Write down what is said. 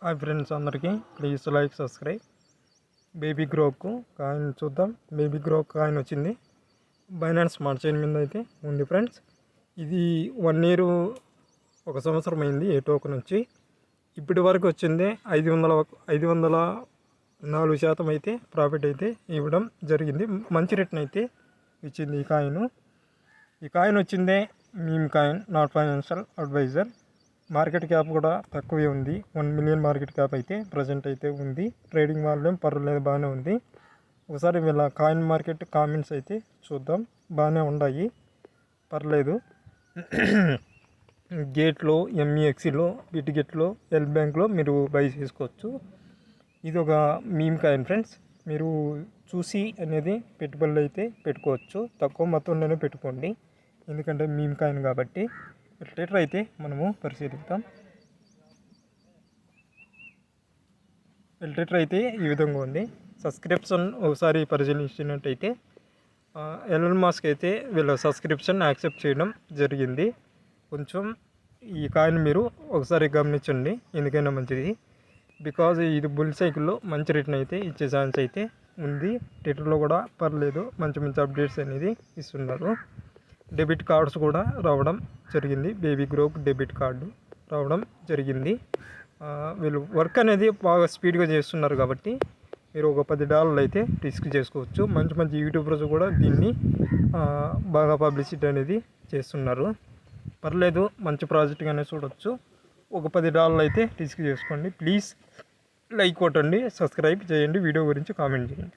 Hi friends అందరికీ please like subscribe. Baby Grok coin చూద్దాం. Baby Grok coin వచ్చింది Binance smart chain మీద అయితే ఉంది ఫ్రెండ్స్. ఇది 1 ఇయర్ 1 సంవత్సరం అయింది ఏ టోకెన్ వచ్చి ఇప్పటి వరకు వచ్చింది 504% అయితే ప్రాఫిట్ అయితే ఇవ్వడం జరిగింది. మంచి రిటర్న్ అయితే ఇచ్చింది ఈ కాయిన్. ఈ కాయిన్ వచ్చిందే meme coin, not financial advisor. Market cap కూడా తక్కువే ఉంది. 1 మిలియన్ మార్కెట్ క్యాప్ అయితే ప్రజెంట్ అయితే ఉంది. ట్రేడింగ్ వాల్యూమ్ పర్లేదు, బాగానే ఉంది. ఒకసారి వీళ్ళ కాయిన్ మార్కెట్ కామెంట్స్ అయితే చూద్దాం. బాగానే ఉన్నాయి, పర్లేదు. గేట్లో, ఎంఈఎక్స్లో, బిట్గెట్లో, ఎల్ బ్యాంక్లో మీరు బై చేసుకోవచ్చు. ఇది ఒక మీమ్ కాయిన్ ఫ్రెండ్స్. మీరు చూసి అనేది పెట్టుబడులు అయితే పెట్టుకోవచ్చు. తక్కువ మొత్తంలోనే పెట్టుకోండి, ఎందుకంటే మీమ్ కాయిన్ కాబట్టి. రిలేటర్ అయితే మనము పరిశీలిద్దాం. రిలేటర్ అయితే ఈ విధంగా ఉంది. సబ్స్క్రిప్షన్ ఒకసారి పరిశీలించినట్టయితే ఎలన్ మస్క్ అయితే వీళ్ళ సబ్స్క్రిప్షన్ యాక్సెప్ట్ చేయడం జరిగింది. కొంచెం ఈ కాయిన్ మీరు ఒకసారి గమనించండి, ఎందుకైనా మంచిది. బికాజ్ ఇది బుల్ సైకిల్లో మంచి రిటర్న్ అయితే ఇచ్చే ఛాన్స్ అయితే ఉంది. రిటర్న్లో కూడా పర్లేదు, మంచి మంచి అప్డేట్స్ అనేది ఇస్తున్నారు. డెబిట్ కార్డ్స్ కూడా రావడం జరిగింది. బేబీ గ్రోక్ డెబిట్ కార్డు రావడం జరిగింది. వీళ్ళు వర్క్ అనేది బాగా స్పీడ్గా చేస్తున్నారు కాబట్టి మీరు ఒక $10 అయితే రిస్క్ చేసుకోవచ్చు. మంచి మంచి యూట్యూబర్స్ కూడా దీన్ని బాగా పబ్లిసిటీ అనేది చేస్తున్నారు. పర్లేదు, మంచి ప్రాజెక్ట్గానే చూడవచ్చు. ఒక $10 అయితే రిస్క్ చేసుకోండి. ప్లీజ్ లైక్ కొట్టండి, సబ్స్క్రైబ్ చేయండి, వీడియో గురించి కామెంట్ చేయండి.